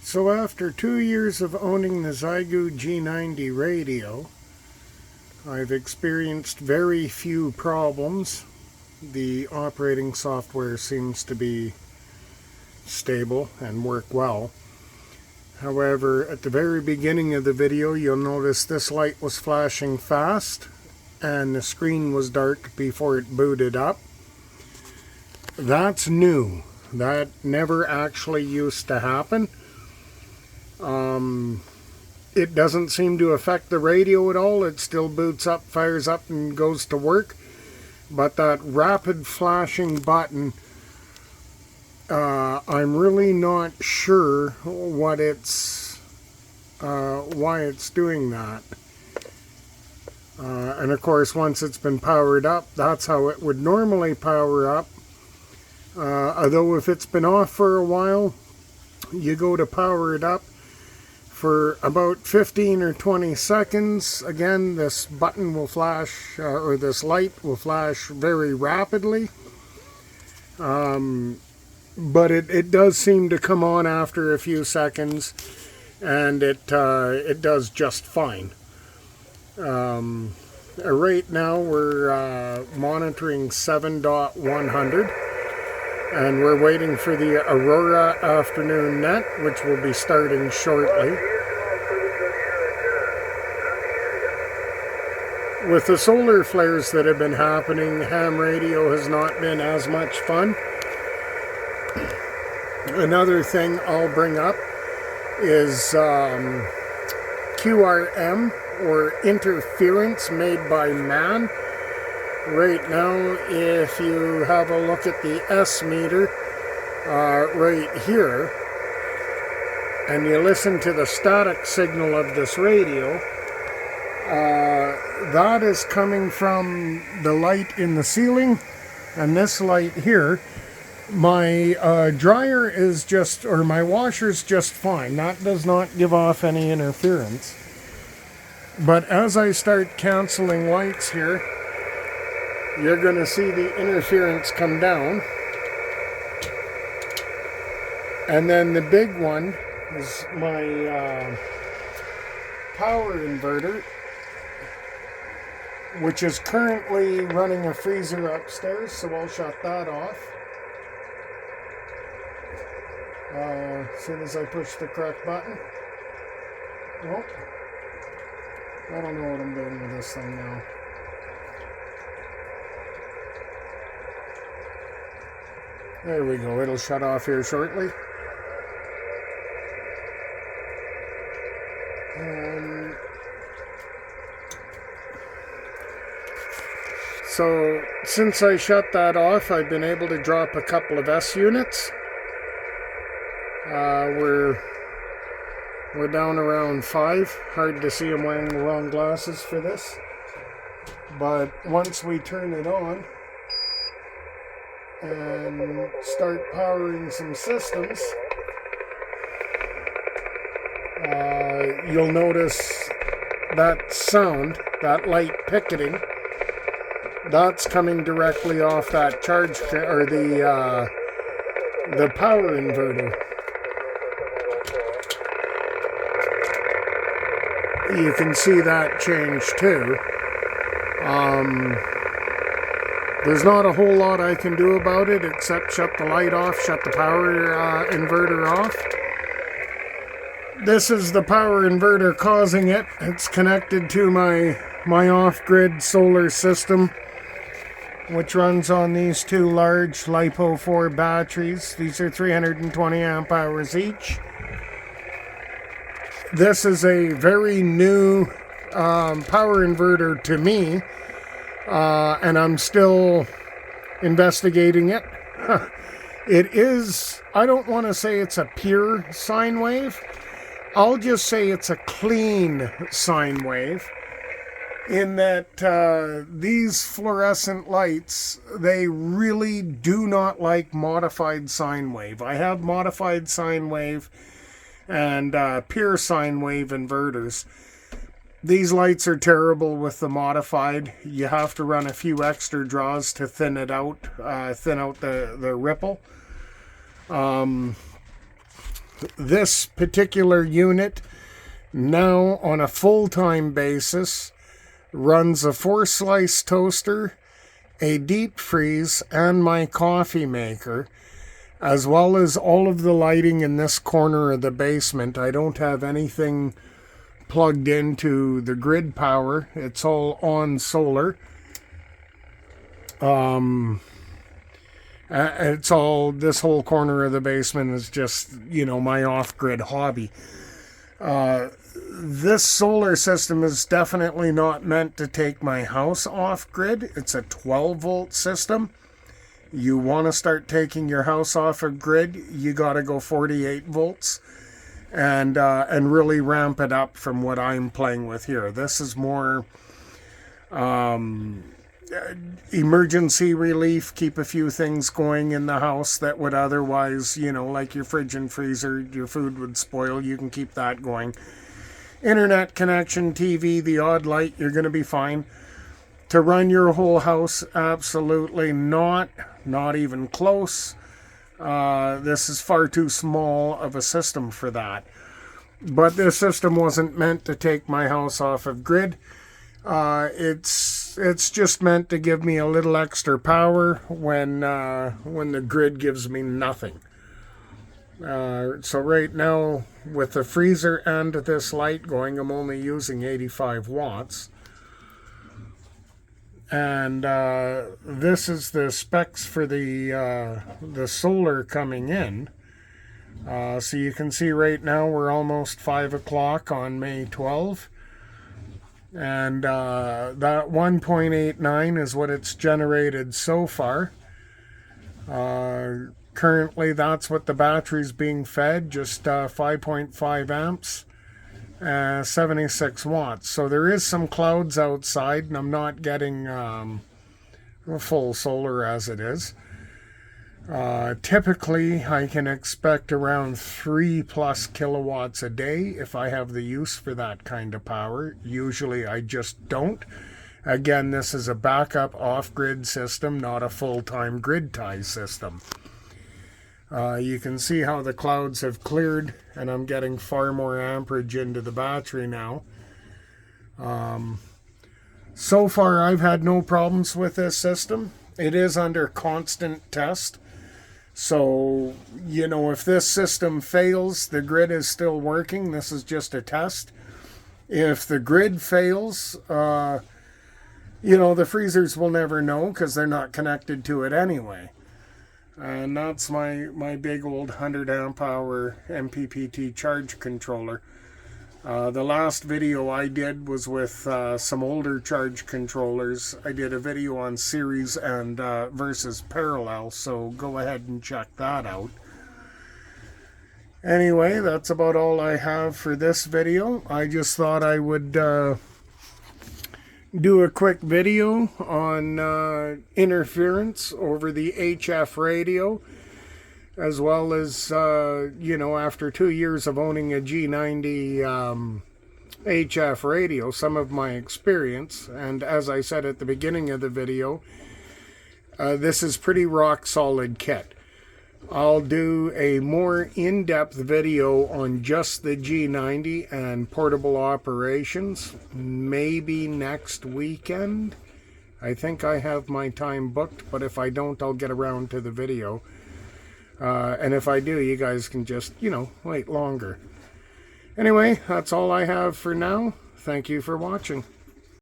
So after 2 years of owning the G90 radio, I've experienced very few problems. The operating software seems to be stable and work well. However, at the very beginning of the video, you'll notice this light was flashing fast and the screen was dark before it booted up. That's new. That never actually used to happen. It doesn't seem to affect the radio at all. It still boots up, fires up, and goes to work. But that rapid flashing button, I'm really not sure what why it's doing that. And of course, once it's been powered up, that's how it would normally power up. Although if it's been off for a while, you go to power it up for about 15 or 20 seconds. Again, this button will flash, or this light will flash very rapidly. But it does seem to come on after a few seconds, and it does just fine. Right now we're monitoring 7.100, and we're waiting for the Aurora afternoon net, which will be starting shortly. With the solar flares that have been happening, ham radio has not been as much fun. Another thing I'll bring up is QRM, or interference made by man. Right now, if you have a look at the S meter right here, and you listen to the static signal of this radio, that is coming from the light in the ceiling, and this light here. My dryer is just, or my washer's just fine. That does not give off any interference. But as I start canceling lights here, you're going to see the interference come down. And then the big one is my power inverter, which is currently running a freezer upstairs, so I'll shut that off. As soon as I push the correct button. Well, I don't know what I'm doing with this thing now. There we go, it'll shut off here shortly. So since I shut that off, I've been able to drop a couple of S units. We're down around 5. Hard to see, I'm wearing the wrong glasses for this. But once we turn it on and start powering some systems, you'll notice that sound, that light picketing, that's coming directly off that charge, or the power inverter. You can see that change too. There's not a whole lot I can do about it except shut the light off, shut the power inverter off. This is the power inverter causing it. It's connected to my off-grid solar system, which runs on these two large LiPo4 batteries. These are 320 amp hours each. This is a very new power inverter to me, and I'm still investigating it. It is, I don't want to say it's a pure sine wave. I'll just say it's a clean sine wave, in that these fluorescent lights, they really do not like modified sine wave. I have modified sine wave and pure sine wave inverters. These lights are terrible with the modified. You have to run a few extra draws to thin it out, thin out the ripple. This particular unit now on a full-time basis runs a 4-slice toaster, a deep freeze, and my coffee maker, as well as all of the lighting in this corner of the basement. I don't have anything plugged into the grid power. It's all on solar. It's all, this whole corner of the basement is just, you know, my off-grid hobby. This solar system is definitely not meant to take my house off-grid. It's a 12-volt system. You want to start taking your house off of grid, you got to go 48 volts and really ramp it up from what I'm playing with here. This is more emergency relief, keep a few things going in the house that would otherwise, you know, like your fridge and freezer, your food would spoil. You can keep that going. Internet connection, TV, the odd light, you're going to be fine. To run your whole house, absolutely not even close. This is far too small of a system for that. But this system wasn't meant to take my house off of grid. It's just meant to give me a little extra power when the grid gives me nothing. So right now, with the freezer and this light going, I'm only using 85 watts. And this is the specs for the solar coming in. So you can see right now we're almost 5 o'clock on May 12. And that 1.89 is what it's generated so far. Currently that's what the battery's being fed, just 5.5 amps. 76 watts. So there is some clouds outside, and I'm not getting full solar as it is. Typically, I can expect around 3+ kilowatts a day if I have the use for that kind of power. Usually I just don't. Again, this is a backup off-grid system, not a full-time grid tie system. You can see how the clouds have cleared, and I'm getting far more amperage into the battery now. So far, I've had no problems with this system. It is under constant test. So, you know, if this system fails, the grid is still working. This is just a test. If the grid fails, you know, the freezers will never know because they're not connected to it anyway. And that's my big old 100 amp hour MPPT charge controller. The last video I did was with some older charge controllers. I did a video on series and versus parallel, so go ahead and check that out. Anyway, that's about all I have for this video. I just thought I would do a quick video on interference over the HF radio, as well as, you know, after 2 years of owning a G90 HF radio, some of my experience. And as I said at the beginning of the video, this is pretty rock solid kit. I'll do a more in-depth video on just the G90 and portable operations, maybe next weekend. I think I have my time booked, but if I don't, I'll get around to the video. And if I do, you guys can just, you know, wait longer. Anyway, that's all I have for now. Thank you for watching.